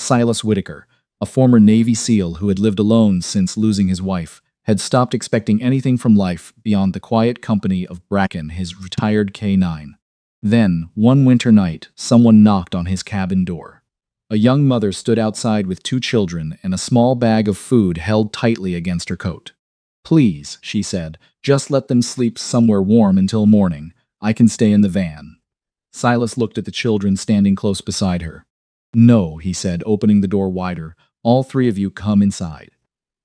Silas Whitaker, a former Navy SEAL who had lived alone since losing his wife, had stopped expecting anything from life beyond the quiet company of Bracken, his retired K-9. Then, one winter night, someone knocked on his cabin door. A young mother stood outside with two children and a small bag of food held tightly against her coat. "Please," she said, "just let them sleep somewhere warm until morning. I can stay in the van." Silas looked at the children standing close beside her. "No," he said, opening the door wider. "All three of you come inside."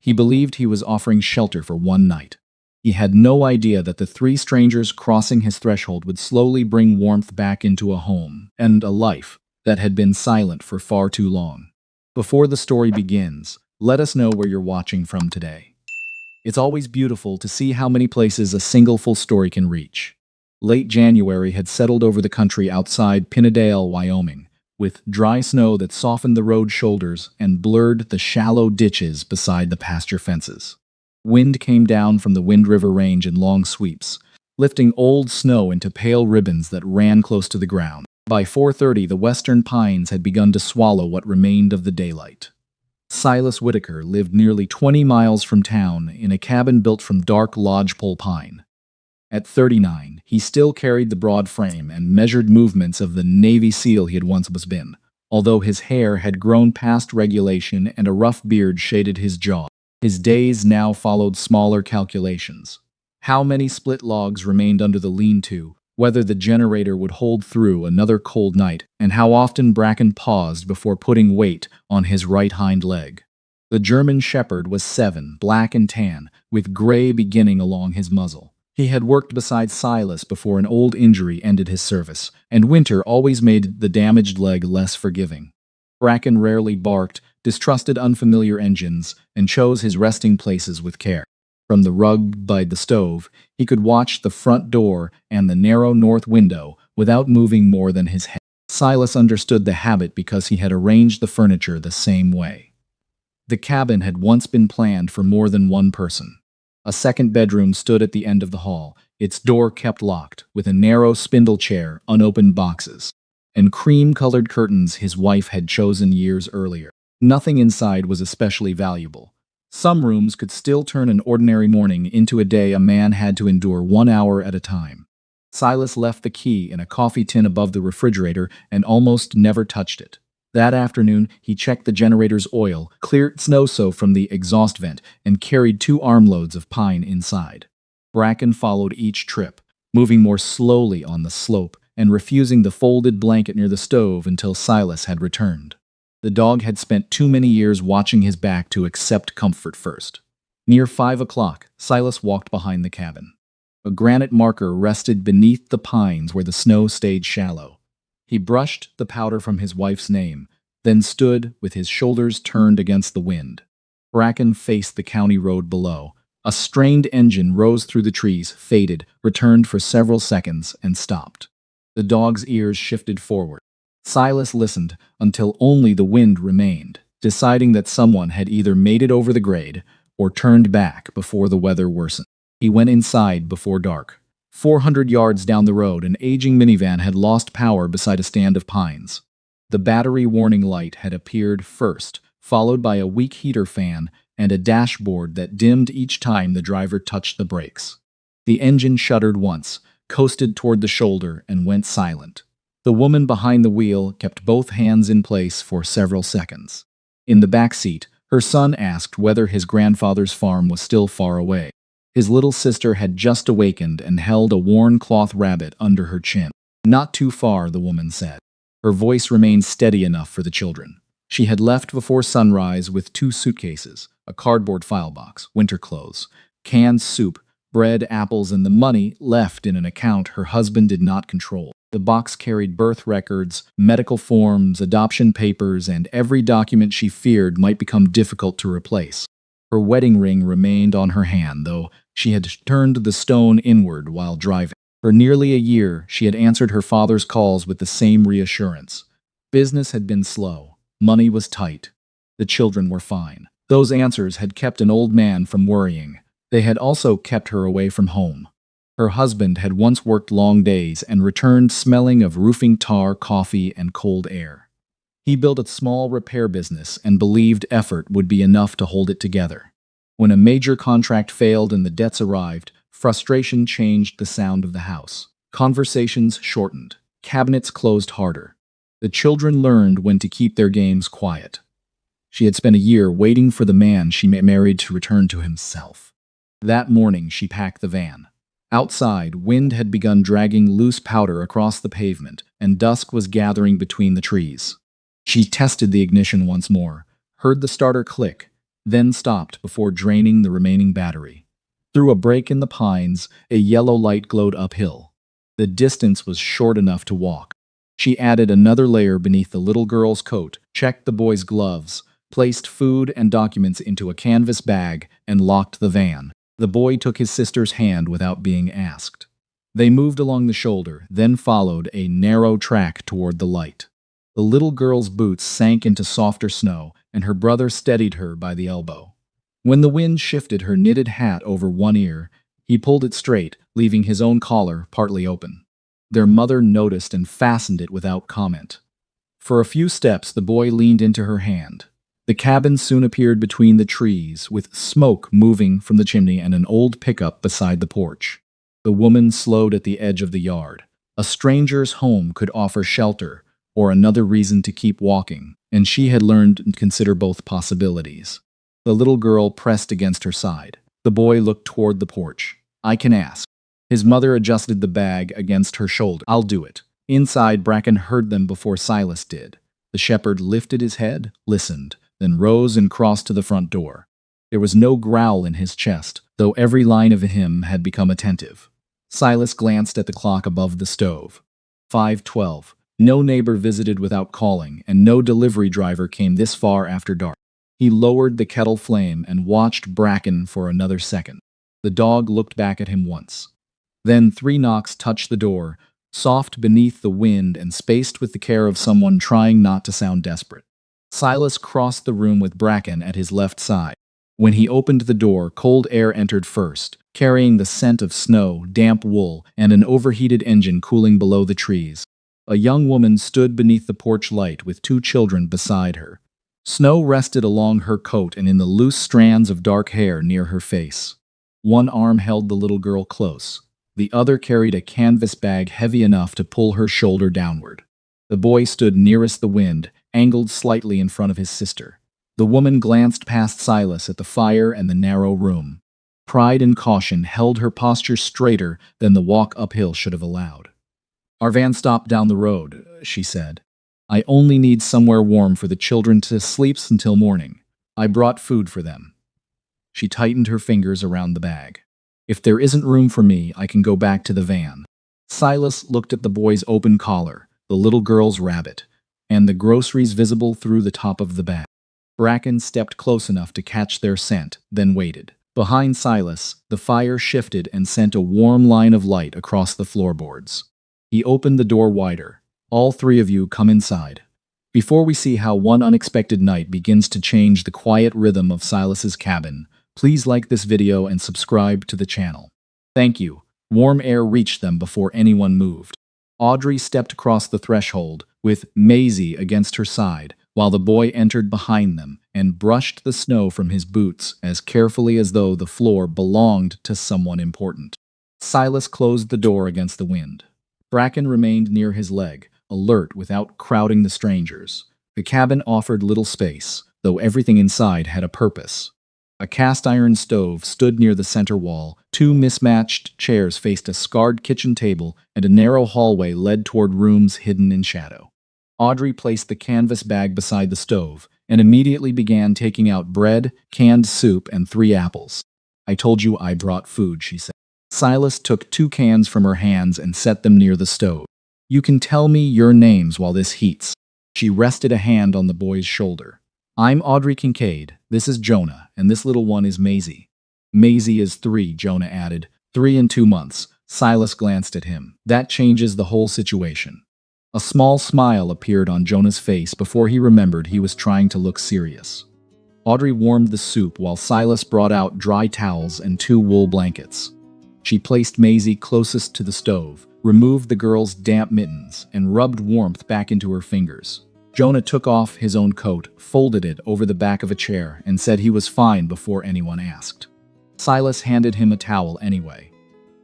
He believed he was offering shelter for one night. He had no idea that the three strangers crossing his threshold would slowly bring warmth back into a home and a life that had been silent for far too long. Before the story begins, let us know where you're watching from today. It's always beautiful to see how many places a single full story can reach. Late January had settled over the country outside Pinnedale, Wyoming, with dry snow that softened the road shoulders and blurred the shallow ditches beside the pasture fences. Wind came down from the Wind River Range in long sweeps, lifting old snow into pale ribbons that ran close to the ground. By 4:30, the western pines had begun to swallow what remained of the daylight. Silas Whitaker lived nearly 20 miles from town in a cabin built from dark lodgepole pine. At 39, he still carried the broad frame and measured movements of the Navy SEAL he had once been, although his hair had grown past regulation and a rough beard shaded his jaw. His days now followed smaller calculations. How many split logs remained under the lean-to, whether the generator would hold through another cold night, and how often Bracken paused before putting weight on his right hind leg. The German Shepherd was 7, black and tan, with gray beginning along his muzzle. He had worked beside Silas before an old injury ended his service, and winter always made the damaged leg less forgiving. Bracken rarely barked, distrusted unfamiliar engines, and chose his resting places with care. From the rug by the stove, he could watch the front door and the narrow north window without moving more than his head. Silas understood the habit because he had arranged the furniture the same way. The cabin had once been planned for more than one person. A second bedroom stood at the end of the hall, its door kept locked, with a narrow spindle chair, unopened boxes, and cream-colored curtains his wife had chosen years earlier. Nothing inside was especially valuable. Some rooms could still turn an ordinary morning into a day a man had to endure 1 hour at a time. Silas left the key in a coffee tin above the refrigerator and almost never touched it. That afternoon, he checked the generator's oil, cleared snow-so from the exhaust vent, and carried 2 armloads of pine inside. Bracken followed each trip, moving more slowly on the slope and refusing the folded blanket near the stove until Silas had returned. The dog had spent too many years watching his back to accept comfort first. Near 5 o'clock, Silas walked behind the cabin. A granite marker rested beneath the pines where the snow stayed shallow. He brushed the powder from his wife's name, then stood with his shoulders turned against the wind. Bracken faced the county road below. A strained engine rose through the trees, faded, returned for several seconds, and stopped. The dog's ears shifted forward. Silas listened until only the wind remained, deciding that someone had either made it over the grade or turned back before the weather worsened. He went inside before dark. 400 yards down the road, an aging minivan had lost power beside a stand of pines. The battery warning light had appeared first, followed by a weak heater fan and a dashboard that dimmed each time the driver touched the brakes. The engine shuddered once, coasted toward the shoulder, and went silent. The woman behind the wheel kept both hands in place for several seconds. In the back seat, her son asked whether his grandfather's farm was still far away. His little sister had just awakened and held a worn cloth rabbit under her chin. "Not too far," the woman said. Her voice remained steady enough for the children. She had left before sunrise with 2 suitcases, a cardboard file box, winter clothes, canned soup, bread, apples, and the money left in an account her husband did not control. The box carried birth records, medical forms, adoption papers, and every document she feared might become difficult to replace. Her wedding ring remained on her hand, though she had turned the stone inward while driving. For nearly a year, she had answered her father's calls with the same reassurance. Business had been slow. Money was tight. The children were fine. Those answers had kept an old man from worrying. They had also kept her away from home. Her husband had once worked long days and returned smelling of roofing tar, coffee, and cold air. He built a small repair business and believed effort would be enough to hold it together. When a major contract failed and the debts arrived, frustration changed the sound of the house. Conversations shortened. Cabinets closed harder. The children learned when to keep their games quiet. She had spent a year waiting for the man she married to return to himself. That morning, she packed the van. Outside, wind had begun dragging loose powder across the pavement, and dusk was gathering between the trees. She tested the ignition once more, heard the starter click, then stopped before draining the remaining battery. Through a break in the pines, a yellow light glowed uphill. The distance was short enough to walk. She added another layer beneath the little girl's coat, checked the boy's gloves, placed food and documents into a canvas bag, and locked the van. The boy took his sister's hand without being asked. They moved along the shoulder, then followed a narrow track toward the light. The little girl's boots sank into softer snow, and her brother steadied her by the elbow. When the wind shifted her knitted hat over one ear, he pulled it straight, leaving his own collar partly open. Their mother noticed and fastened it without comment. For a few steps, the boy leaned into her hand. The cabin soon appeared between the trees, with smoke moving from the chimney and an old pickup beside the porch. The woman slowed at the edge of the yard. A stranger's home could offer shelter, or another reason to keep walking, and she had learned to consider both possibilities. The little girl pressed against her side. The boy looked toward the porch. "I can ask." His mother adjusted the bag against her shoulder. "I'll do it." Inside, Bracken heard them before Silas did. The shepherd lifted his head, listened, then rose and crossed to the front door. There was no growl in his chest, though every line of him had become attentive. Silas glanced at the clock above the stove. 5:12. No neighbor visited without calling, and no delivery driver came this far after dark. He lowered the kettle flame and watched Bracken for another second. The dog looked back at him once. Then 3 knocks touched the door, soft beneath the wind and spaced with the care of someone trying not to sound desperate. Silas crossed the room with Bracken at his left side. When he opened the door, cold air entered first, carrying the scent of snow, damp wool, and an overheated engine cooling below the trees. A young woman stood beneath the porch light with 2 children beside her. Snow rested along her coat and in the loose strands of dark hair near her face. One arm held the little girl close. The other carried a canvas bag heavy enough to pull her shoulder downward. The boy stood nearest the wind, angled slightly in front of his sister. The woman glanced past Silas at the fire and the narrow room. Pride and caution held her posture straighter than the walk uphill should have allowed. "Our van stopped down the road," she said. "I only need somewhere warm for the children to sleep until morning. I brought food for them." She tightened her fingers around the bag. "If there isn't room for me, I can go back to the van." Silas looked at the boy's open collar, the little girl's rabbit, and the groceries visible through the top of the bag. Bracken stepped close enough to catch their scent, then waited. Behind Silas, the fire shifted and sent a warm line of light across the floorboards. He opened the door wider. "All 3 of you come inside." Before we see how one unexpected night begins to change the quiet rhythm of Silas's cabin, please like this video and subscribe to the channel. Thank you. Warm air reached them before anyone moved. Audrey stepped across the threshold, with Maisie against her side, while the boy entered behind them and brushed the snow from his boots as carefully as though the floor belonged to someone important. Silas closed the door against the wind. Bracken remained near his leg, alert without crowding the strangers. The cabin offered little space, though everything inside had a purpose. A cast-iron stove stood near the center wall, 2 mismatched chairs faced a scarred kitchen table, and a narrow hallway led toward rooms hidden in shadow. Audrey placed the canvas bag beside the stove, and immediately began taking out bread, canned soup, and 3 apples. "I told you I brought food," she said. Silas took 2 cans from her hands and set them near the stove. "You can tell me your names while this heats." She rested a hand on the boy's shoulder. "I'm Audrey Kincaid, this is Jonah, and this little one is Maisie." "Maisie is 3, Jonah added. 3 and 2 months. Silas glanced at him. "That changes the whole situation." A small smile appeared on Jonah's face before he remembered he was trying to look serious. Audrey warmed the soup while Silas brought out dry towels and 2 wool blankets. She placed Maisie closest to the stove, removed the girl's damp mittens, and rubbed warmth back into her fingers. Jonah took off his own coat, folded it over the back of a chair, and said he was fine before anyone asked. Silas handed him a towel anyway.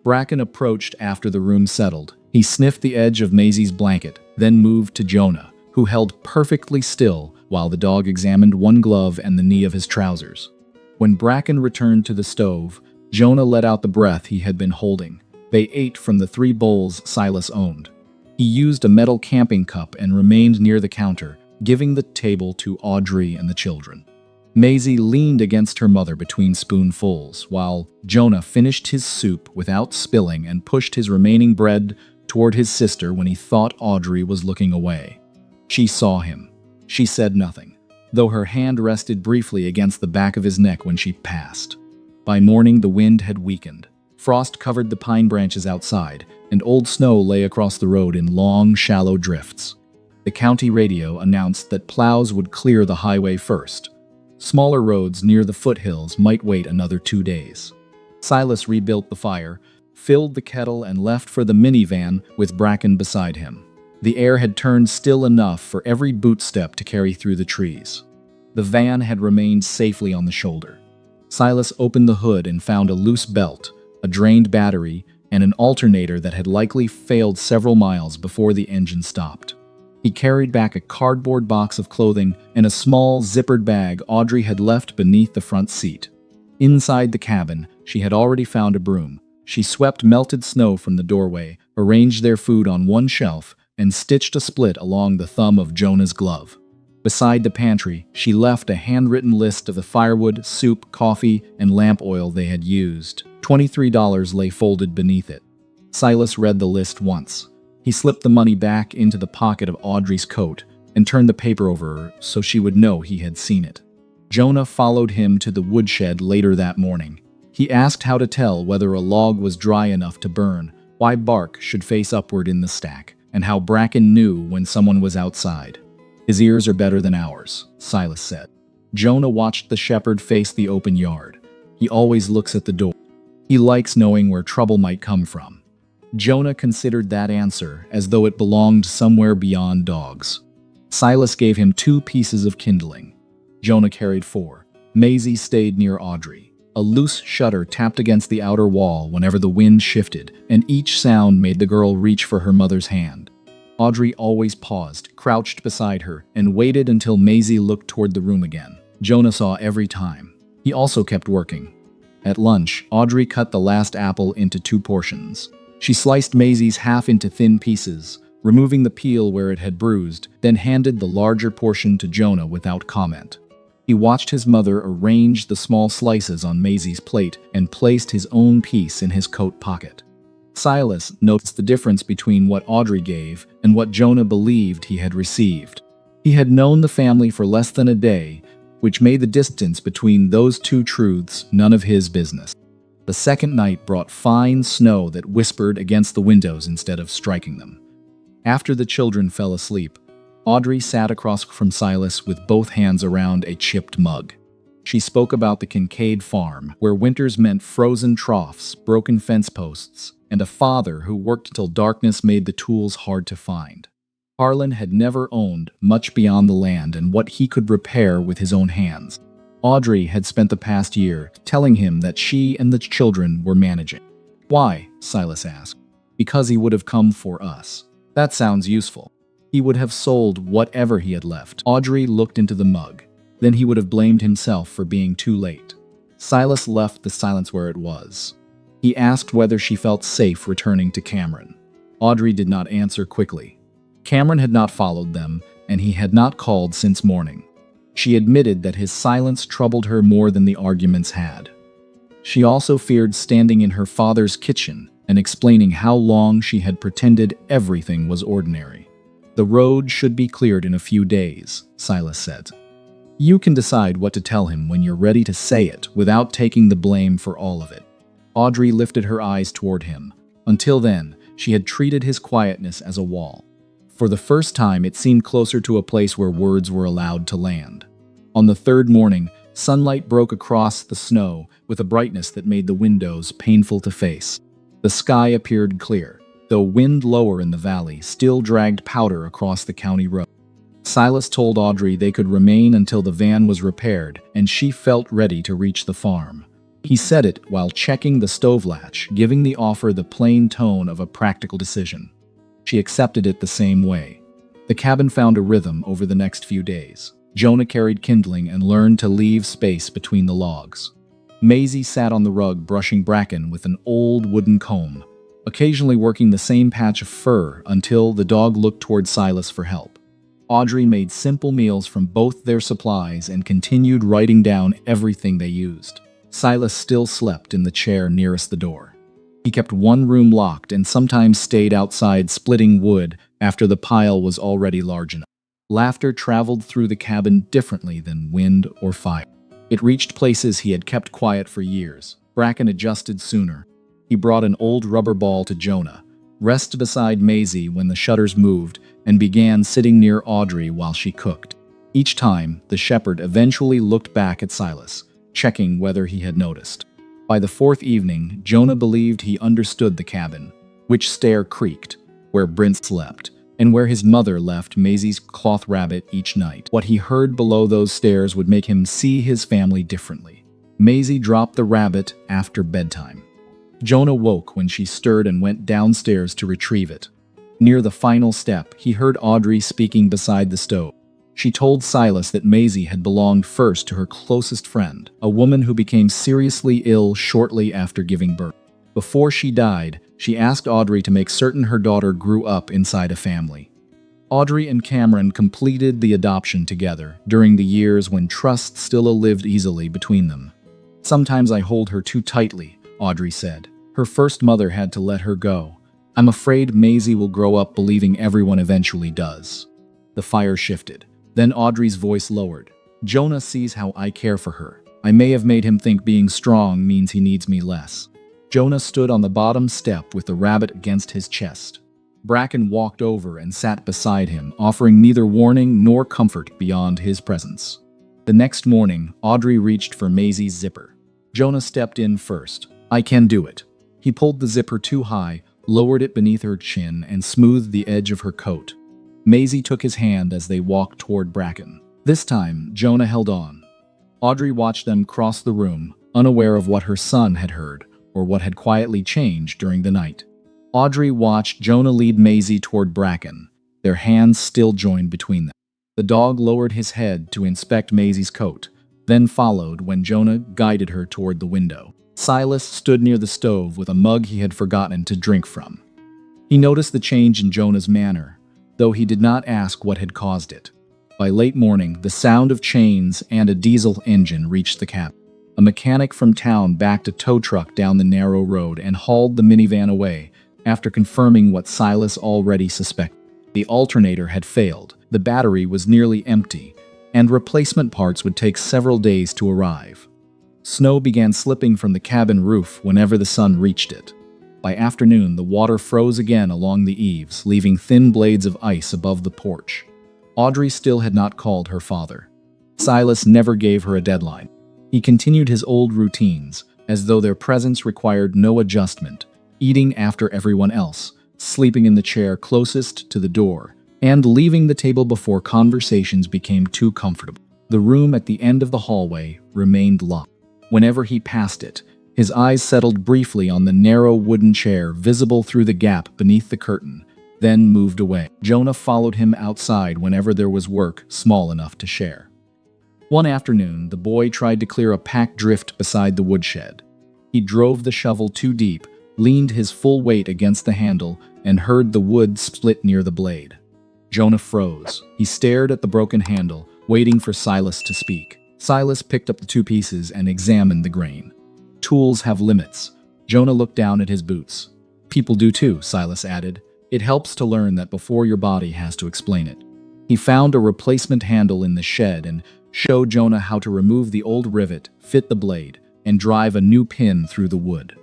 Bracken approached after the room settled. He sniffed the edge of Maisie's blanket, then moved to Jonah, who held perfectly still while the dog examined one glove and the knee of his trousers. When Bracken returned to the stove, Jonah let out the breath he had been holding. They ate from the 3 bowls Silas owned. He used a metal camping cup and remained near the counter, giving the table to Audrey and the children. Maisie leaned against her mother between spoonfuls, while Jonah finished his soup without spilling and pushed his remaining bread toward his sister when he thought Audrey was looking away. She saw him. She said nothing, though her hand rested briefly against the back of his neck when she passed. By morning, the wind had weakened. Frost covered the pine branches outside, and old snow lay across the road in long, shallow drifts. The county radio announced that plows would clear the highway first. Smaller roads near the foothills might wait another 2 days. Silas rebuilt the fire, filled the kettle, and left for the minivan with Bracken beside him. The air had turned still enough for every bootstep to carry through the trees. The van had remained safely on the shoulder. Silas opened the hood and found a loose belt, a drained battery, and an alternator that had likely failed several miles before the engine stopped. He carried back a cardboard box of clothing and a small, zippered bag Audrey had left beneath the front seat. Inside the cabin, she had already found a broom. She swept melted snow from the doorway, arranged their food on one shelf, and stitched a split along the thumb of Jonah's glove. Beside the pantry, she left a handwritten list of the firewood, soup, coffee, and lamp oil they had used. $23 lay folded beneath it. Silas read the list once. He slipped the money back into the pocket of Audrey's coat and turned the paper over her so she would know he had seen it. Jonah followed him to the woodshed later that morning. He asked how to tell whether a log was dry enough to burn, why bark should face upward in the stack, and how Bracken knew when someone was outside. "His ears are better than ours," Silas said. Jonah watched the shepherd face the open yard. "He always looks at the door. He likes knowing where trouble might come from." Jonah considered that answer as though it belonged somewhere beyond dogs. Silas gave him 2 pieces of kindling. Jonah carried 4. Maisie stayed near Audrey. A loose shutter tapped against the outer wall whenever the wind shifted, and each sound made the girl reach for her mother's hand. Audrey always paused, crouched beside her, and waited until Maisie looked toward the room again. Jonah saw every time. He also kept working. At lunch, Audrey cut the last apple into 2 portions. She sliced Maisie's half into thin pieces, removing the peel where it had bruised, then handed the larger portion to Jonah without comment. He watched his mother arrange the small slices on Maisie's plate and placed his own piece in his coat pocket. Silas noticed the difference between what Audrey gave and what Jonah believed he had received. He had known the family for less than a day, which made the distance between those 2 truths none of his business. The second night brought fine snow that whispered against the windows instead of striking them. After the children fell asleep, Audrey sat across from Silas with both hands around a chipped mug. She spoke about the Kincaid farm, where winters meant frozen troughs, broken fence posts, and a father who worked till darkness made the tools hard to find. Harlan had never owned much beyond the land and what he could repair with his own hands. Audrey had spent the past year telling him that she and the children were managing. "Why?" Silas asked. "Because he would have come for us." "That sounds useful." "He would have sold whatever he had left." Audrey looked into the mug. "Then he would have blamed himself for being too late." Silas left the silence where it was. He asked whether she felt safe returning to Cameron. Audrey did not answer quickly. Cameron had not followed them, and he had not called since morning. She admitted that his silence troubled her more than the arguments had. She also feared standing in her father's kitchen and explaining how long she had pretended everything was ordinary. "The road should be cleared in a few days," Silas said. "You can decide what to tell him when you're ready to say it without taking the blame for all of it." Audrey lifted her eyes toward him. Until then, she had treated his quietness as a wall. For the first time, it seemed closer to a place where words were allowed to land. On the 3rd morning, sunlight broke across the snow with a brightness that made the windows painful to face. The sky appeared clear, though wind lower in the valley still dragged powder across the county road. Silas told Audrey they could remain until the van was repaired, and she felt ready to reach the farm. He said it while checking the stove latch, giving the offer the plain tone of a practical decision. She accepted it the same way. The cabin found a rhythm over the next few days. Jonah carried kindling and learned to leave space between the logs. Maisie sat on the rug brushing bracken with an old wooden comb, occasionally working the same patch of fur until the dog looked toward Silas for help. Audrey made simple meals from both their supplies and continued writing down everything they used. Silas still slept in the chair nearest the door. He kept one room locked and sometimes stayed outside splitting wood after the pile was already large enough. Laughter traveled through the cabin differently than wind or fire. It reached places he had kept quiet for years. Bracken adjusted sooner. He brought an old rubber ball to Jonah, rested beside Maisie when the shutters moved, and began sitting near Audrey while she cooked. Each time, the shepherd eventually looked back at Silas, checking whether he had noticed. By the fourth evening, Jonah believed he understood the cabin, which stair creaked, where Brent slept, and where his mother left Maisie's cloth rabbit each night. What he heard below those stairs would make him see his family differently. Maisie dropped the rabbit after bedtime. Jonah woke when she stirred and went downstairs to retrieve it. Near the final step, he heard Audrey speaking beside the stove. She told Silas that Maisie had belonged first to her closest friend, a woman who became seriously ill shortly after giving birth. Before she died, she asked Audrey to make certain her daughter grew up inside a family. Audrey and Cameron completed the adoption together during the years when trust still lived easily between them. "Sometimes I hold her too tightly," Audrey said. "Her first mother had to let her go. I'm afraid Maisie will grow up believing everyone eventually does." The fire shifted. Then Audrey's voice lowered. "Jonah sees how I care for her. I may have made him think being strong means he needs me less." Jonah stood on the bottom step with the rabbit against his chest. Bracken walked over and sat beside him, offering neither warning nor comfort beyond his presence. The next morning, Audrey reached for Maisie's zipper. Jonah stepped in first. "I can do it." He pulled the zipper too high, lowered it beneath her chin, and smoothed the edge of her coat. Maisie took his hand as they walked toward Bracken. This time, Jonah held on. Audrey watched them cross the room, unaware of what her son had heard, or what had quietly changed during the night. Audrey watched Jonah lead Maisie toward Bracken, their hands still joined between them. The dog lowered his head to inspect Maisie's coat, then followed when Jonah guided her toward the window. Silas stood near the stove with a mug he had forgotten to drink from. He noticed the change in Jonah's manner, though he did not ask what had caused it. By late morning, the sound of chains and a diesel engine reached the cabin. A mechanic from town backed a tow truck down the narrow road and hauled the minivan away after confirming what Silas already suspected. The alternator had failed, the battery was nearly empty, and replacement parts would take several days to arrive. Snow began slipping from the cabin roof whenever the sun reached it. By afternoon, the water froze again along the eaves, leaving thin blades of ice above the porch. Audrey still had not called her father. Silas never gave her a deadline. He continued his old routines, as though their presence required no adjustment, eating after everyone else, sleeping in the chair closest to the door, and leaving the table before conversations became too comfortable. The room at the end of the hallway remained locked. Whenever he passed it, his eyes settled briefly on the narrow wooden chair visible through the gap beneath the curtain, then moved away. Jonah followed him outside whenever there was work small enough to share. One afternoon, the boy tried to clear a packed drift beside the woodshed. He drove the shovel too deep, leaned his full weight against the handle, and heard the wood split near the blade. Jonah froze. He stared at the broken handle, waiting for Silas to speak. Silas picked up the two pieces and examined the grain. Tools have limits. Jonah looked down at his boots. People do too, Silas added. It helps to learn that before your body has to explain it. He found a replacement handle in the shed and showed Jonah how to remove the old rivet, fit the blade, and drive a new pin through the wood.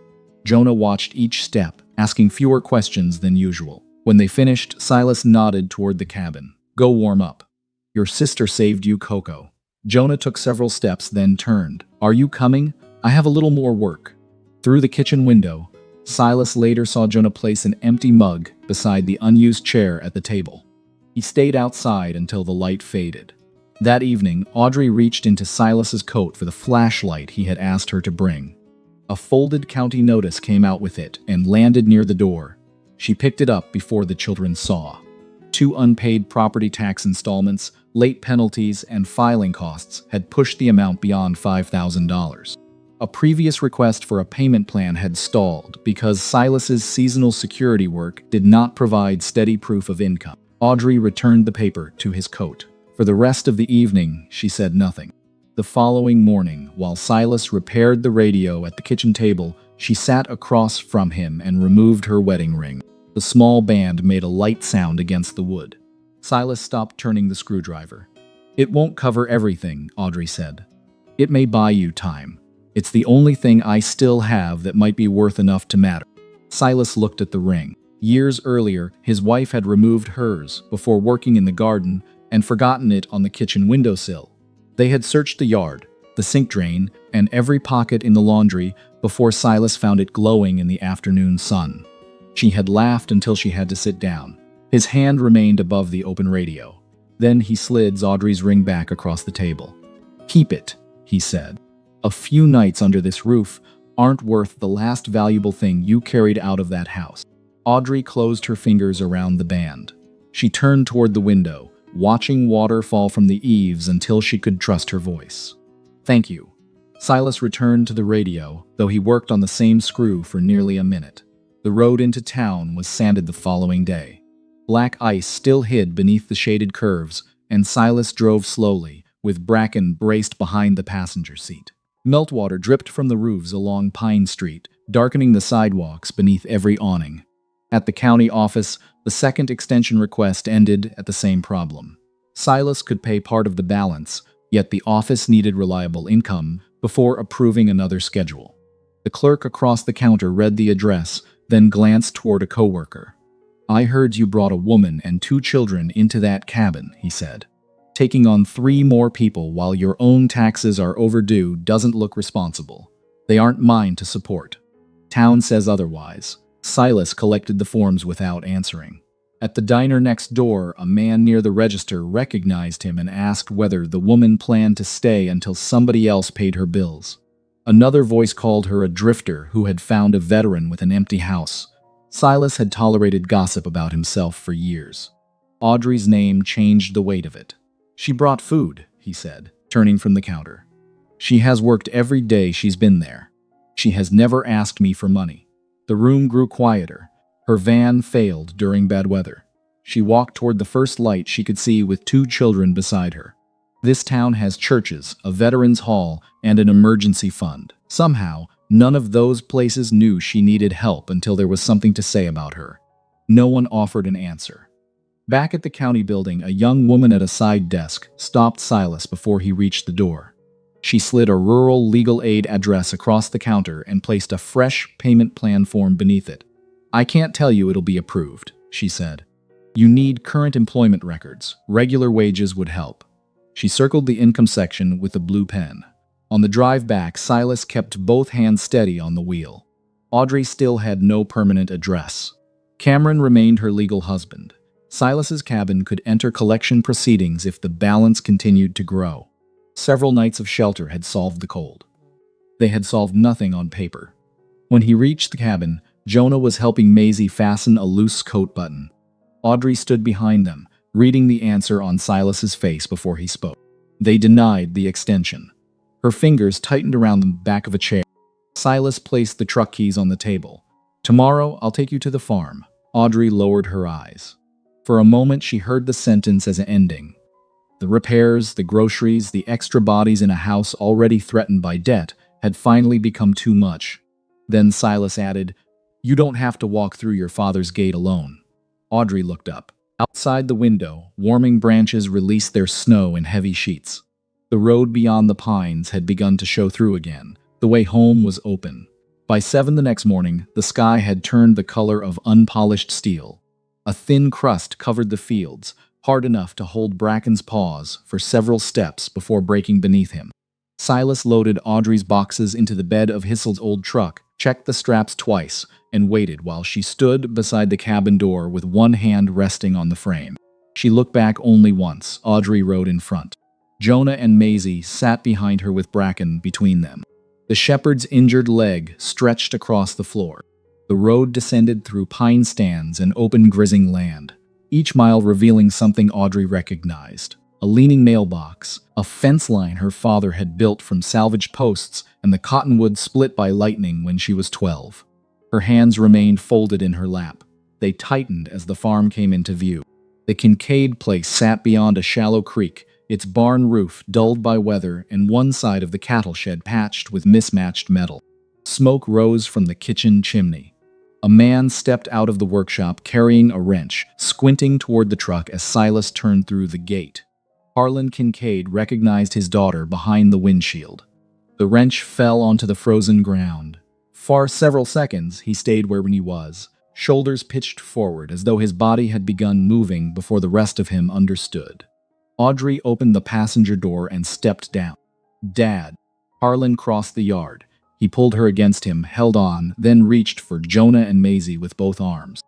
Jonah watched each step, asking fewer questions than usual. When they finished, Silas nodded toward the cabin. "Go warm up. Your sister saved you cocoa." Jonah took several steps, then turned. "Are you coming? I have a little more work." Through the kitchen window, Silas later saw Jonah place an empty mug beside the unused chair at the table. He stayed outside until the light faded. That evening, Audrey reached into Silas's coat for the flashlight he had asked her to bring. A folded county notice came out with it and landed near the door. She picked it up before the children saw. 2 unpaid property tax installments, late penalties, and filing costs had pushed the amount beyond $5,000. A previous request for a payment plan had stalled because Silas's seasonal security work did not provide steady proof of income. Audrey returned the paper to his coat. For the rest of the evening, she said nothing. The following morning, while Silas repaired the radio at the kitchen table, she sat across from him and removed her wedding ring. The small band made a light sound against the wood. Silas stopped turning the screwdriver. "It won't cover everything," Audrey said. "It may buy you time. It's the only thing I still have that might be worth enough to matter." Silas looked at the ring. Years earlier, his wife had removed hers before working in the garden and forgotten it on the kitchen windowsill. They had searched the yard, the sink drain, and every pocket in the laundry before Silas found it glowing in the afternoon sun. She had laughed until she had to sit down. His hand remained above the open radio. Then he slid Audrey's ring back across the table. "Keep it," he said. "A few nights under this roof aren't worth the last valuable thing you carried out of that house." Audrey closed her fingers around the band. She turned toward the window, watching water fall from the eaves until she could trust her voice. "Thank you." Silas returned to the radio, though he worked on the same screw for nearly a minute. The road into town was sanded the following day. Black ice still hid beneath the shaded curves, and Silas drove slowly, with Bracken braced behind the passenger seat. Meltwater dripped from the roofs along Pine Street, darkening the sidewalks beneath every awning. At the county office, the second extension request ended at the same problem. Silas could pay part of the balance, yet the office needed reliable income before approving another schedule. The clerk across the counter read the address, then glanced toward a coworker. "I heard you brought a woman and 2 children into that cabin," he said. "Taking on 3 more people while your own taxes are overdue doesn't look responsible. They aren't mine to support. Town says otherwise." Silas collected the forms without answering. At the diner next door, a man near the register recognized him and asked whether the woman planned to stay until somebody else paid her bills. Another voice called her a drifter who had found a veteran with an empty house. Silas had tolerated gossip about himself for years. Audrey's name changed the weight of it. "She brought food," he said, turning from the counter. "She has worked every day she's been there. She has never asked me for money." The room grew quieter. Her van failed during bad weather. She walked toward the first light she could see with 2 children beside her. This town has churches, a veterans hall, and an emergency fund. Somehow, none of those places knew she needed help until there was something to say about her. No one offered an answer. Back at the county building, a young woman at a side desk stopped Silas before he reached the door. She slid a rural legal aid address across the counter and placed a fresh payment plan form beneath it. "I can't tell you it'll be approved," she said. "You need current employment records. Regular wages would help." She circled the income section with a blue pen. On the drive back, Silas kept both hands steady on the wheel. Audrey still had no permanent address. Cameron remained her legal husband. Silas's cabin could enter collection proceedings if the balance continued to grow. Several nights of shelter had solved the cold. They had solved nothing on paper. When he reached the cabin, Jonah was helping Maisie fasten a loose coat button. Audrey stood behind them, reading the answer on Silas's face before he spoke. They denied the extension. Her fingers tightened around the back of a chair. Silas placed the truck keys on the table. "Tomorrow, I'll take you to the farm." Audrey lowered her eyes. For a moment, she heard the sentence as an ending. The repairs, the groceries, the extra bodies in a house already threatened by debt had finally become too much. Then Silas added, "You don't have to walk through your father's gate alone." Audrey looked up. Outside the window, warming branches released their snow in heavy sheets. The road beyond the pines had begun to show through again. The way home was open. By 7 the next morning, the sky had turned the color of unpolished steel. A thin crust covered the fields, hard enough to hold Bracken's paws for several steps before breaking beneath him. Silas loaded Audrey's boxes into the bed of Hissel's old truck, checked the straps twice, and waited while she stood beside the cabin door with one hand resting on the frame. She looked back only once. Audrey rode in front. Jonah and Maisie sat behind her with Bracken between them. The shepherd's injured leg stretched across the floor. The road descended through pine stands and open grazing land, each mile revealing something Audrey recognized. A leaning mailbox, a fence line her father had built from salvaged posts, and the cottonwood split by lightning when she was 12. Her hands remained folded in her lap. They tightened as the farm came into view. The Kincaid place sat beyond a shallow creek, its barn roof dulled by weather and one side of the cattle shed patched with mismatched metal. Smoke rose from the kitchen chimney. A man stepped out of the workshop carrying a wrench, squinting toward the truck as Silas turned through the gate. Harlan Kincaid recognized his daughter behind the windshield. The wrench fell onto the frozen ground. For several seconds, he stayed where he was, shoulders pitched forward as though his body had begun moving before the rest of him understood. Audrey opened the passenger door and stepped down. "Dad." Harlan crossed the yard. He pulled her against him, held on, then reached for Jonah and Maisie with both arms.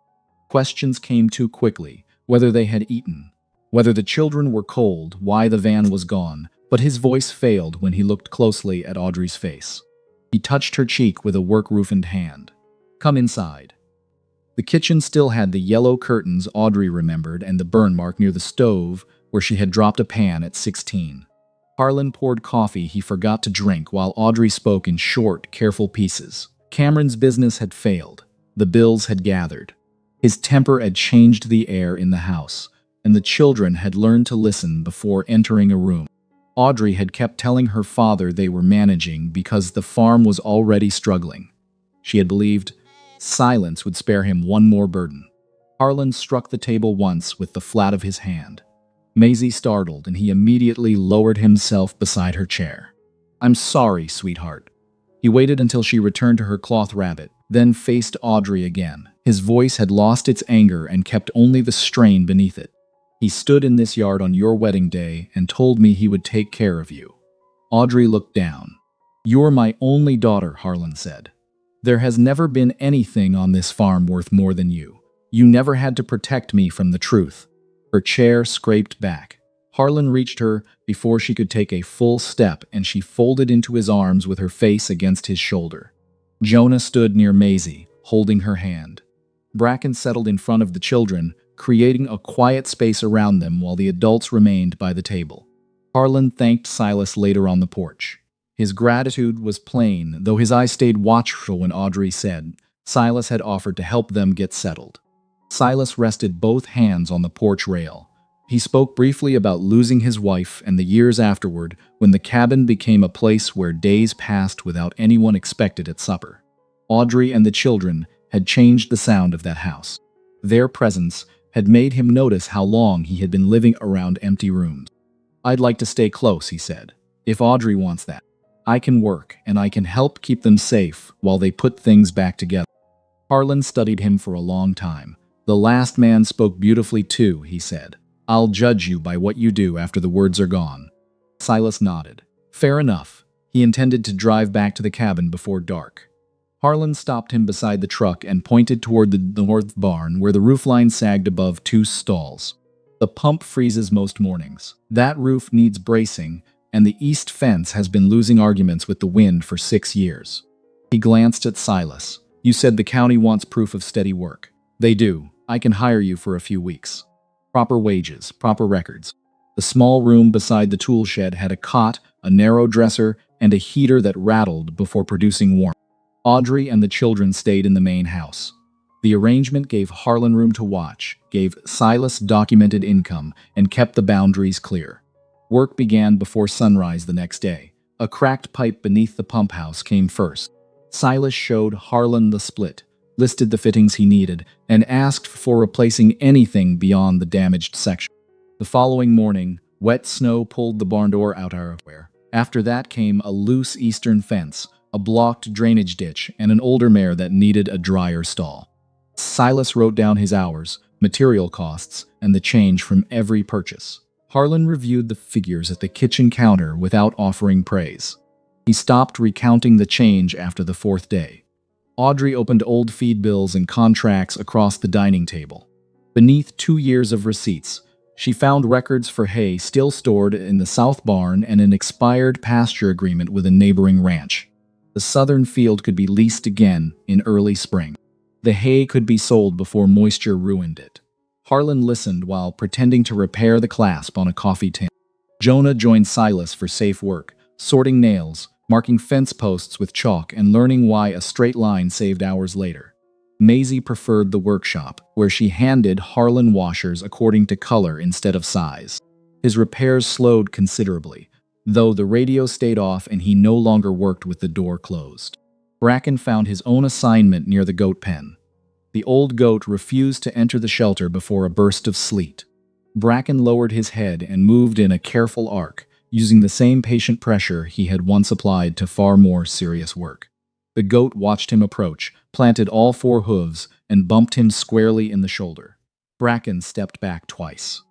Questions came too quickly, whether they had eaten, whether the children were cold, why the van was gone, but his voice failed when he looked closely at Audrey's face. He touched her cheek with a work-roughened hand. "Come inside." The kitchen still had the yellow curtains Audrey remembered and the burn mark near the stove where she had dropped a pan at 16. Harlan poured coffee he forgot to drink while Audrey spoke in short, careful pieces. Cameron's business had failed. The bills had gathered. His temper had changed the air in the house, and the children had learned to listen before entering a room. Audrey had kept telling her father they were managing because the farm was already struggling. She had believed silence would spare him one more burden. Harlan struck the table once with the flat of his hand. Maisie startled, and he immediately lowered himself beside her chair. "I'm sorry, sweetheart." He waited until she returned to her cloth rabbit, then faced Audrey again. His voice had lost its anger and kept only the strain beneath it. "He stood in this yard on your wedding day and told me he would take care of you." Audrey looked down. "You're my only daughter," Harlan said. "There has never been anything on this farm worth more than you. You never had to protect me from the truth." Her chair scraped back. Harlan reached her before she could take a full step, and she folded into his arms with her face against his shoulder. Jonah stood near Maisie, holding her hand. Bracken settled in front of the children, creating a quiet space around them while the adults remained by the table. Harlan thanked Silas later on the porch. His gratitude was plain, though his eyes stayed watchful when Audrey said Silas had offered to help them get settled. Silas rested both hands on the porch rail. He spoke briefly about losing his wife and the years afterward when the cabin became a place where days passed without anyone expected at supper. Audrey and the children had changed the sound of that house. Their presence had made him notice how long he had been living around empty rooms. "I'd like to stay close," he said. "If Audrey wants that. I can work, and I can help keep them safe while they put things back together." Harlan studied him for a long time. "The last man spoke beautifully too," he said. "I'll judge you by what you do after the words are gone." Silas nodded. "Fair enough." He intended to drive back to the cabin before dark. Harlan stopped him beside the truck and pointed toward the north barn where the roofline sagged above two stalls. "The pump freezes most mornings. That roof needs bracing, and the east fence has been losing arguments with the wind for 6 years." He glanced at Silas. "You said the county wants proof of steady work." "They do. I can hire you for a few weeks. Proper wages, proper records." The small room beside the tool shed had a cot, a narrow dresser, and a heater that rattled before producing warmth. Audrey and the children stayed in the main house. The arrangement gave Harlan room to watch, gave Silas documented income, and kept the boundaries clear. Work began before sunrise the next day. A cracked pipe beneath the pump house came first. Silas showed Harlan the split, listed the fittings he needed, and asked for replacing anything beyond the damaged section. The following morning, wet snow pulled the barn door out everywhere. After that came a loose eastern fence, a blocked drainage ditch, and an older mare that needed a drier stall. Silas wrote down his hours, material costs, and the change from every purchase. Harlan reviewed the figures at the kitchen counter without offering praise. He stopped recounting the change after the 4th day. Audrey opened old feed bills and contracts across the dining table. Beneath 2 years of receipts, She found records for hay still stored in the south barn and an expired pasture agreement with a neighboring ranch. The southern field could be leased again in early spring. The hay could be sold before moisture ruined it. Harlan listened while pretending to repair the clasp on a coffee tin. Jonah joined Silas for safe work, sorting nails, marking fence posts with chalk, and learning why a straight line saved hours later. Maisie preferred the workshop, where she handed Harlan washers according to color instead of size. His repairs slowed considerably, though the radio stayed off and he no longer worked with the door closed. Bracken found his own assignment near the goat pen. The old goat refused to enter the shelter before a burst of sleet. Bracken lowered his head and moved in a careful arc, using the same patient pressure he had once applied to far more serious work. The goat watched him approach, planted all four hooves, and bumped him squarely in the shoulder. Bracken stepped back twice.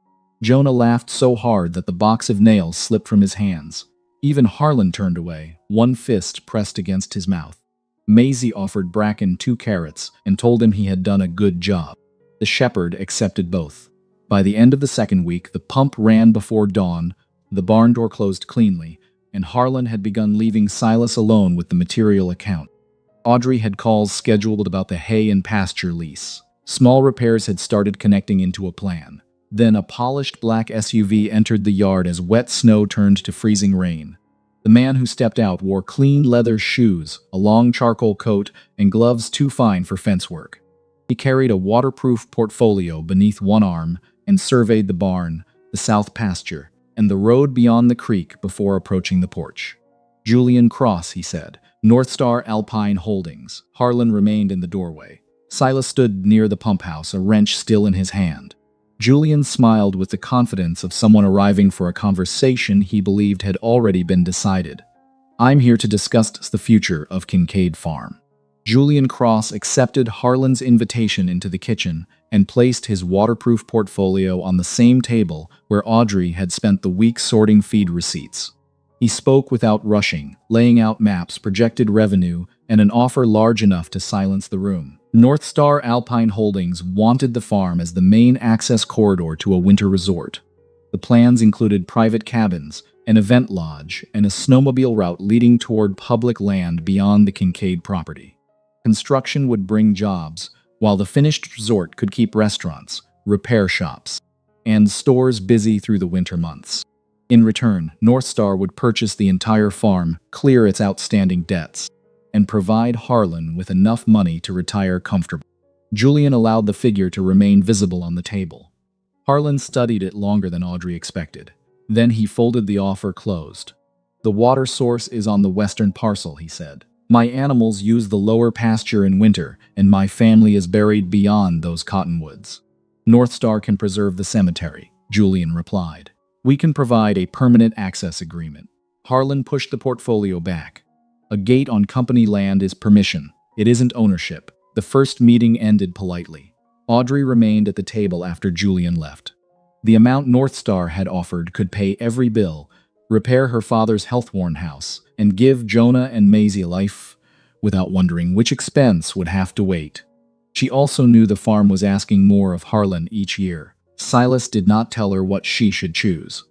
Jonah laughed so hard that the box of nails slipped from his hands. Even Harlan turned away, one fist pressed against his mouth. Maisie offered Bracken 2 carrots and told him he had done a good job. The shepherd accepted both. By the end of the second week, the pump ran before dawn, the barn door closed cleanly, and Harlan had begun leaving Silas alone with the material account. Audrey had calls scheduled about the hay and pasture lease. Small repairs had started connecting into a plan. Then a polished black SUV entered the yard as wet snow turned to freezing rain. The man who stepped out wore clean leather shoes, a long charcoal coat, and gloves too fine for fence work. He carried a waterproof portfolio beneath one arm and surveyed the barn, the south pasture, and the road beyond the creek before approaching the porch. "Julian Cross," he said. "North Star Alpine Holdings." Harlan remained in the doorway. Silas stood near the pump house, a wrench still in his hand. Julian smiled with the confidence of someone arriving for a conversation he believed had already been decided. "I'm here to discuss the future of Kincaid Farm." Julian Cross accepted Harlan's invitation into the kitchen and placed his waterproof portfolio on the same table where Audrey had spent the week sorting feed receipts. He spoke without rushing, laying out maps, projected revenue, and an offer large enough to silence the room. North Star Alpine Holdings wanted the farm as the main access corridor to a winter resort. The plans included private cabins, an event lodge, and a snowmobile route leading toward public land beyond the Kincaid property. Construction would bring jobs, while the finished resort could keep restaurants, repair shops, and stores busy through the winter months. In return, North Star would purchase the entire farm, clear its outstanding debts, and provide Harlan with enough money to retire comfortably. Julian allowed the figure to remain visible on the table. Harlan studied it longer than Audrey expected. Then he folded the offer closed. "The water source is on the western parcel," he said. "My animals use the lower pasture in winter, and my family is buried beyond those cottonwoods." "North Star can preserve the cemetery," Julian replied. "We can provide a permanent access agreement." Harlan pushed the portfolio back. "A gate on company land is permission. It isn't ownership." The first meeting ended politely. Audrey remained at the table after Julian left. The amount North Star had offered could pay every bill, repair her father's health-worn house, and give Jonah and Maisie a life without wondering which expense would have to wait. She also knew the farm was asking more of Harlan each year. Silas did not tell her what she should choose.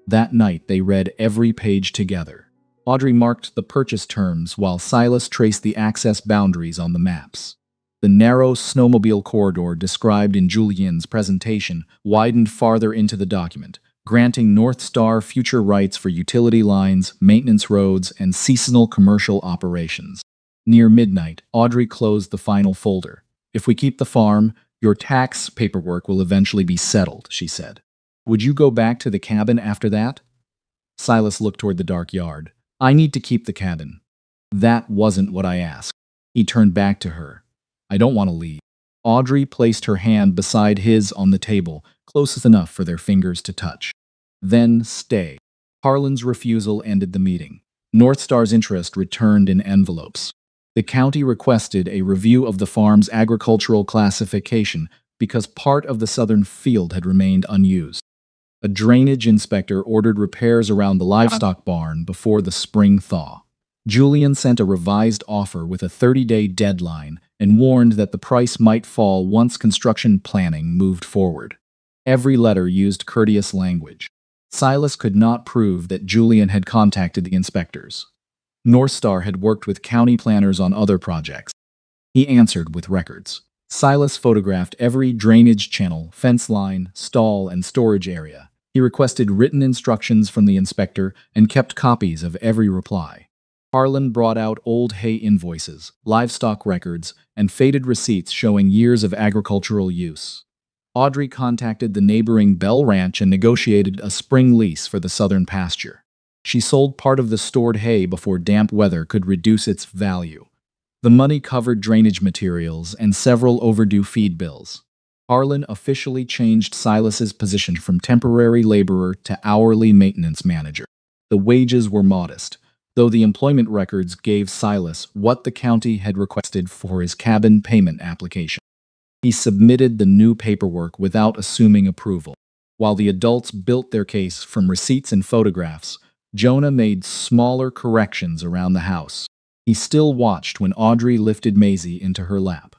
That night they read every page together. Audrey marked the purchase terms while Silas traced the access boundaries on the maps. The narrow snowmobile corridor described in Julian's presentation widened farther into the document, granting North Star future rights for utility lines, maintenance roads, and seasonal commercial operations. Near midnight, Audrey closed the final folder. "If we keep the farm, your tax paperwork will eventually be settled," she said. "Would you go back to the cabin after that?" Silas looked toward the dark yard. "I need to keep the cabin." "That wasn't what I asked." He turned back to her. "I don't want to leave." Audrey placed her hand beside his on the table, close enough for their fingers to touch. "Then stay." Harlan's refusal ended the meeting. North Star's interest returned in envelopes. The county requested a review of the farm's agricultural classification because part of the southern field had remained unused. A drainage inspector ordered repairs around the livestock barn before the spring thaw. Julian sent a revised offer with a 30-day deadline and warned that the price might fall once construction planning moved forward. Every letter used courteous language. Silas could not prove that Julian had contacted the inspectors. North Star had worked with county planners on other projects. He answered with records. Silas photographed every drainage channel, fence line, stall, and storage area. He requested written instructions from the inspector and kept copies of every reply. Harlan brought out old hay invoices, livestock records, and faded receipts showing years of agricultural use. Audrey contacted the neighboring Bell Ranch and negotiated a spring lease for the southern pasture. She sold part of the stored hay before damp weather could reduce its value. The money covered drainage materials and several overdue feed bills. Harlan officially changed Silas's position from temporary laborer to hourly maintenance manager. The wages were modest, though the employment records gave Silas what the county had requested for his cabin payment application. He submitted the new paperwork without assuming approval. While the adults built their case from receipts and photographs, Jonah made smaller corrections around the house. He still watched when Audrey lifted Maisie into her lap.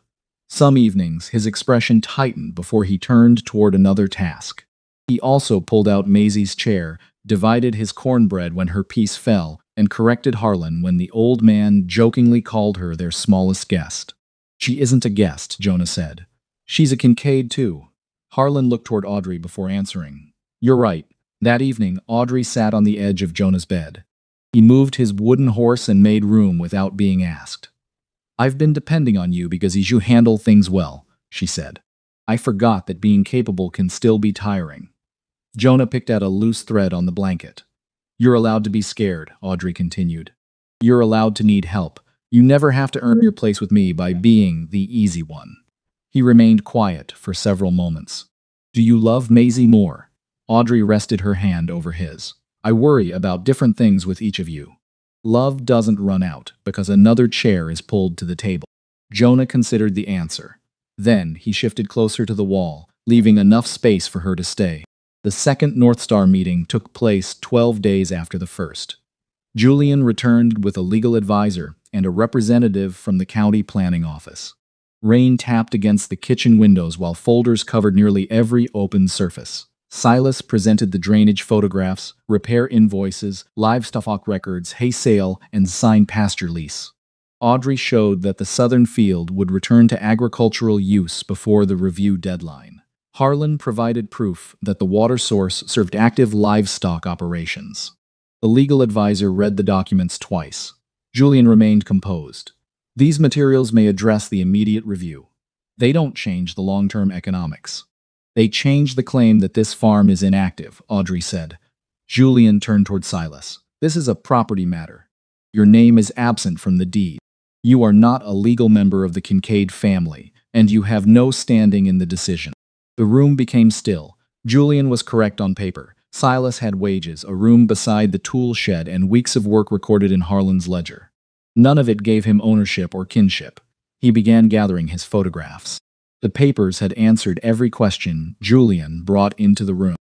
Some evenings, his expression tightened before he turned toward another task. He also pulled out Maisie's chair, divided his cornbread when her piece fell, and corrected Harlan when the old man jokingly called her their smallest guest. "She isn't a guest," Jonah said. "She's a Kincaid, too." Harlan looked toward Audrey before answering. "You're right." That evening, Audrey sat on the edge of Jonah's bed. He moved his wooden horse and made room without being asked. "I've been depending on you because you handle things well," she said. "I forgot that being capable can still be tiring." Jonah picked out a loose thread on the blanket. "You're allowed to be scared," Audrey continued. "You're allowed to need help. You never have to earn your place with me by being the easy one." He remained quiet for several moments. "Do you love Maisie more?" Audrey rested her hand over his. "I worry about different things with each of you. Love doesn't run out because another chair is pulled to the table." Jonah considered the answer. Then he shifted closer to the wall, leaving enough space for her to stay. The second North Star meeting took place 12 days after the first. Julian returned with a legal advisor and a representative from the county planning office. Rain tapped against the kitchen windows while folders covered nearly every open surface. Silas presented the drainage photographs, repair invoices, livestock records, hay sale, and signed pasture lease. Audrey showed that the southern field would return to agricultural use before the review deadline. Harlan provided proof that the water source served active livestock operations. The legal advisor read the documents twice. Julian remained composed. "These materials may address the immediate review. They don't change the long-term economics. They change the claim that this farm is inactive," Audrey said. Julian turned toward Silas. "This is a property matter. Your name is absent from the deed. You are not a legal member of the Kincaid family, and you have no standing in the decision." The room became still. Julian was correct on paper. Silas had wages, a room beside the tool shed, and weeks of work recorded in Harlan's ledger. None of it gave him ownership or kinship. He began gathering his photographs. The papers had answered every question Julian brought into the room.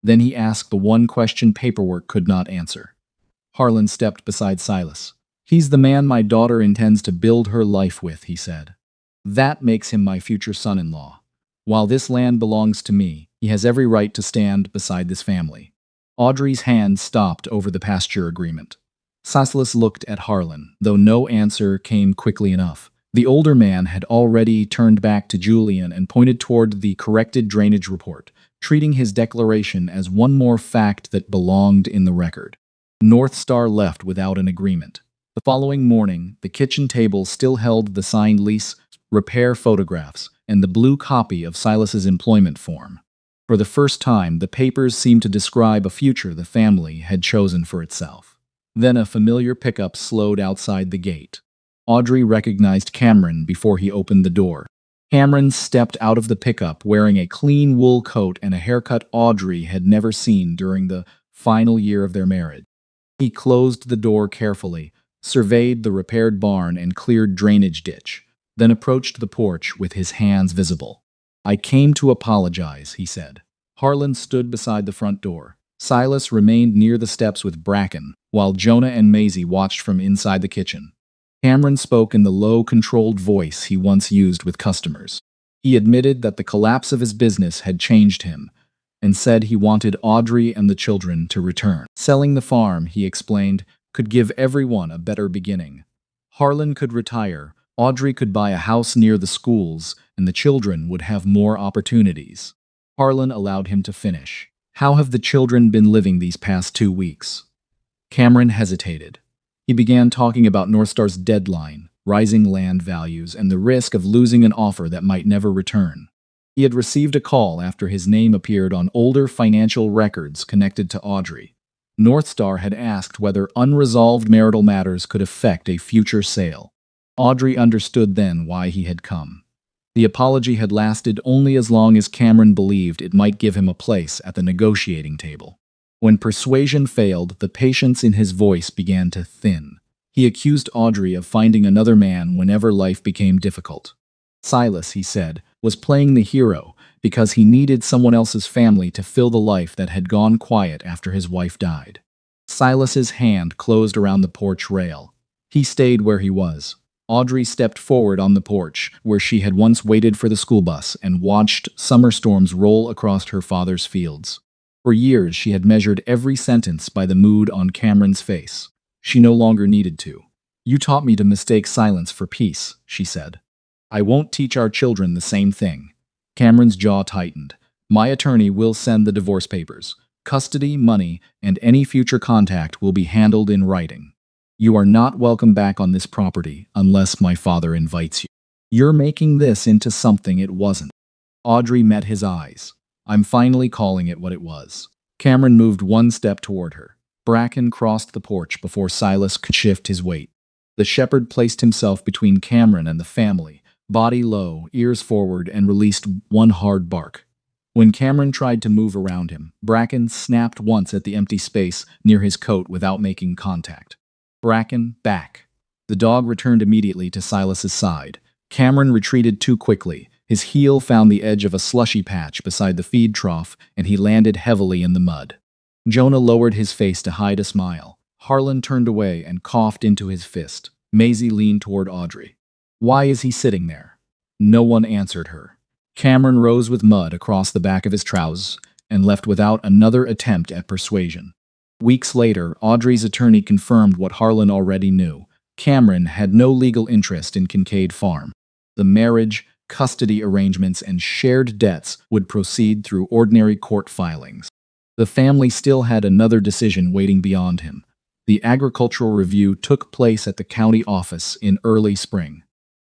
Then he asked the one question paperwork could not answer. Harlan stepped beside Silas. "He's the man my daughter intends to build her life with," he said. "That makes him my future son-in-law. While this land belongs to me, he has every right to stand beside this family." Audrey's hand stopped over the pasture agreement. Silas looked at Harlan, though no answer came quickly enough. The older man had already turned back to Julian and pointed toward the corrected drainage report, treating his declaration as one more fact that belonged in the record. North Star left without an agreement. The following morning, the kitchen table still held the signed lease, repair photographs, and the blue copy of Silas's employment form. For the first time, the papers seemed to describe a future the family had chosen for itself. Then a familiar pickup slowed outside the gate. Audrey recognized Cameron before he opened the door. Cameron stepped out of the pickup wearing a clean wool coat and a haircut Audrey had never seen during the final year of their marriage. He closed the door carefully, surveyed the repaired barn and cleared drainage ditch, then approached the porch with his hands visible. "I came to apologize," he said. Harlan stood beside the front door. Silas remained near the steps with Bracken, while Jonah and Maisie watched from inside the kitchen. Cameron spoke in the low, controlled voice he once used with customers. He admitted that the collapse of his business had changed him, and said he wanted Audrey and the children to return. Selling the farm, he explained, could give everyone a better beginning. Harlan could retire, Audrey could buy a house near the schools, and the children would have more opportunities. Harlan allowed him to finish. How have the children been living these past 2 weeks? Cameron hesitated. He began talking about Northstar's deadline, rising land values, and the risk of losing an offer that might never return. He had received a call after his name appeared on older financial records connected to Audrey. Northstar had asked whether unresolved marital matters could affect a future sale. Audrey understood then why he had come. The apology had lasted only as long as Cameron believed it might give him a place at the negotiating table. When persuasion failed, the patience in his voice began to thin. He accused Audrey of finding another man whenever life became difficult. Silas, he said, was playing the hero because he needed someone else's family to fill the life that had gone quiet after his wife died. Silas's hand closed around the porch rail. He stayed where he was. Audrey stepped forward on the porch, where she had once waited for the school bus and watched summer storms roll across her father's fields. For years, she had measured every sentence by the mood on Cameron's face. She no longer needed to. "You taught me to mistake silence for peace," she said. "I won't teach our children the same thing." Cameron's jaw tightened. "My attorney will send the divorce papers. Custody, money, and any future contact will be handled in writing. You are not welcome back on this property unless my father invites you. You're making this into something it wasn't." Audrey met his eyes. "I'm finally calling it what it was." Cameron moved one step toward her. Bracken crossed the porch before Silas could shift his weight. The shepherd placed himself between Cameron and the family, body low, ears forward, and released one hard bark. When Cameron tried to move around him, Bracken snapped once at the empty space near his coat without making contact. "Bracken, back." The dog returned immediately to Silas's side. Cameron retreated too quickly. His heel found the edge of a slushy patch beside the feed trough, and he landed heavily in the mud. Jonah lowered his face to hide a smile. Harlan turned away and coughed into his fist. Maisie leaned toward Audrey. "Why is he sitting there?" No one answered her. Cameron rose with mud across the back of his trousers and left without another attempt at persuasion. Weeks later, Audrey's attorney confirmed what Harlan already knew. Cameron had no legal interest in Kincaid Farm. The marriage, custody arrangements, and shared debts would proceed through ordinary court filings. The family still had another decision waiting beyond him. The agricultural review took place at the county office in early spring.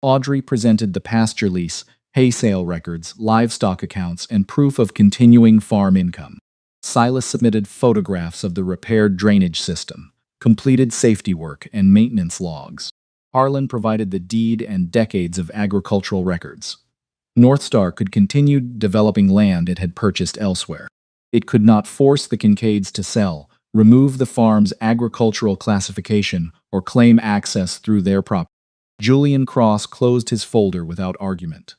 Audrey presented the pasture lease, hay sale records, livestock accounts, and proof of continuing farm income. Silas submitted photographs of the repaired drainage system, completed safety work, and maintenance logs. Harlan provided the deed and decades of agricultural records. Northstar could continue developing land it had purchased elsewhere. It could not force the Kincaids to sell, remove the farm's agricultural classification, or claim access through their property. Julian Cross closed his folder without argument.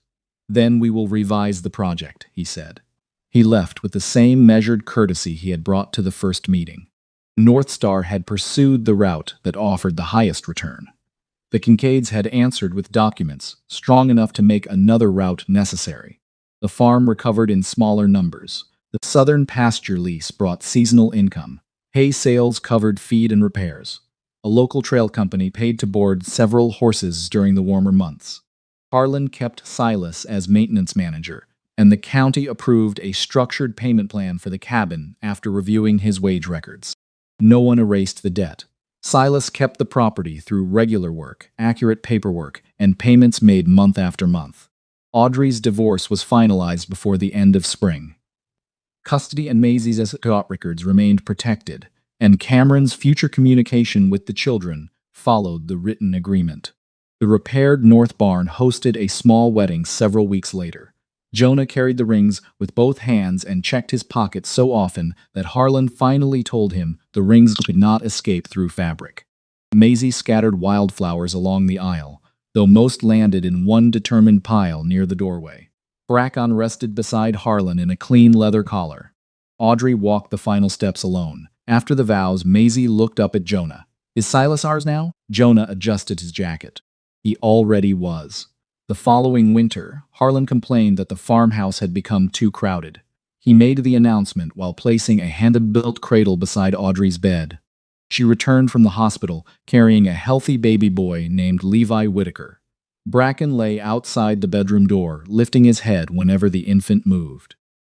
"Then we will revise the project," he said. He left with the same measured courtesy he had brought to the first meeting. Northstar had pursued the route that offered the highest return. The Kincaids had answered with documents strong enough to make another route necessary. The farm recovered in smaller numbers. The southern pasture lease brought seasonal income. Hay sales covered feed and repairs. A local trail company paid to board several horses during the warmer months. Harlan kept Silas as maintenance manager, and the county approved a structured payment plan for the cabin after reviewing his wage records. No one erased the debt. Silas kept the property through regular work, accurate paperwork, and payments made month after month. Audrey's divorce was finalized before the end of spring. Custody and Maisie's estate records remained protected, and Cameron's future communication with the children followed the written agreement. The repaired North Barn hosted a small wedding several weeks later. Jonah carried the rings with both hands and checked his pockets so often that Harlan finally told him the rings could not escape through fabric. Maisie scattered wildflowers along the aisle, though most landed in one determined pile near the doorway. Bracken rested beside Harlan in a clean leather collar. Audrey walked the final steps alone. After the vows, Maisie looked up at Jonah. "Is Silas ours now?" Jonah adjusted his jacket. He already was. The following winter, Harlan complained that the farmhouse had become too crowded. He made the announcement while placing a hand-built cradle beside Audrey's bed. She returned from the hospital carrying a healthy baby boy named Levi Whitaker. Bracken lay outside the bedroom door, lifting his head whenever the infant moved.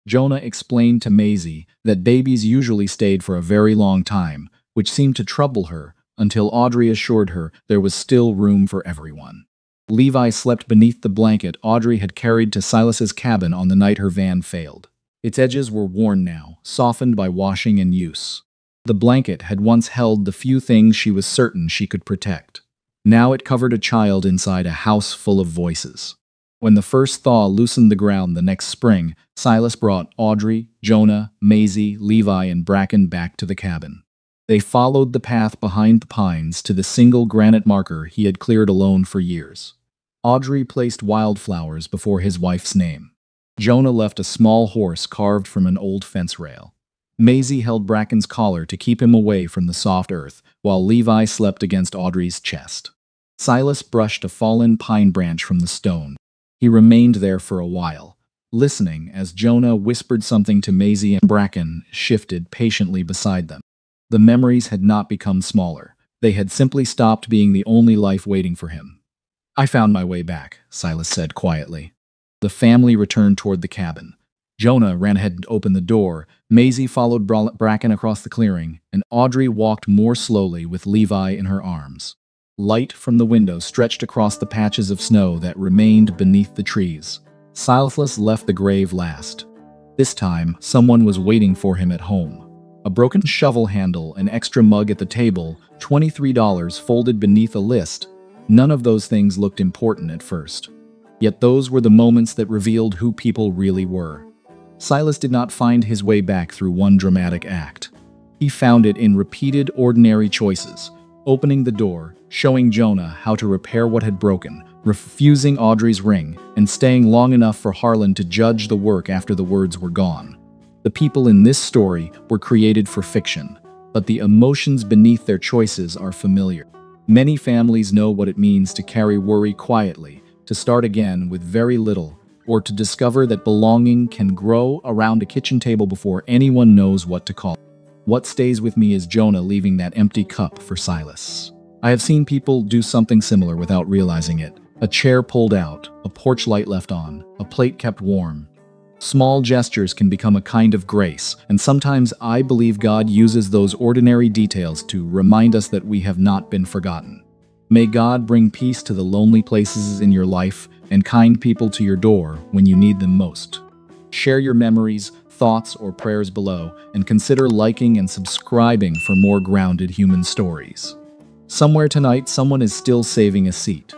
Jonah explained to Maisie that babies usually stayed for a very long time, which seemed to trouble her until Audrey assured her there was still room for everyone. Levi slept beneath the blanket Audrey had carried to Silas's cabin on the night her van failed. Its edges were worn now, softened by washing and use. The blanket had once held the few things she was certain she could protect. Now it covered a child inside a house full of voices. When the first thaw loosened the ground the next spring, Silas brought Audrey, Jonah, Maisie, Levi, and Bracken back to the cabin. They followed the path behind the pines to the single granite marker he had cleared alone for years. Audrey placed wildflowers before his wife's name. Jonah left a small horse carved from an old fence rail. Maisie held Bracken's collar to keep him away from the soft earth, while Levi slept against Audrey's chest. Silas brushed a fallen pine branch from the stone. He remained there for a while, listening as Jonah whispered something to Maisie and Bracken shifted patiently beside them. The memories had not become smaller. They had simply stopped being the only life waiting for him. "I found my way back," Silas said quietly. The family returned toward the cabin. Jonah ran ahead and opened the door, Maisie followed Bracken across the clearing, and Audrey walked more slowly with Levi in her arms. Light from the window stretched across the patches of snow that remained beneath the trees. Silas left the grave last. This time, someone was waiting for him at home. A broken shovel handle, an extra mug at the table, $23 folded beneath a list. None of those things looked important at first. Yet those were the moments that revealed who people really were. Silas did not find his way back through one dramatic act. He found it in repeated ordinary choices, opening the door, showing Jonah how to repair what had broken, refusing Audrey's ring, and staying long enough for Harlan to judge the work after the words were gone. The people in this story were created for fiction, but the emotions beneath their choices are familiar. Many families know what it means to carry worry quietly, to start again with very little, or to discover that belonging can grow around a kitchen table before anyone knows what to call it. What stays with me is Jonah leaving that empty cup for Silas. I have seen people do something similar without realizing it. A chair pulled out, a porch light left on, a plate kept warm. Small gestures can become a kind of grace, and sometimes I believe God uses those ordinary details to remind us that we have not been forgotten. May God bring peace to the lonely places in your life and kind people to your door when you need them most. Share your memories, thoughts, or prayers below, and consider liking and subscribing for more grounded human stories. Somewhere tonight, someone is still saving a seat.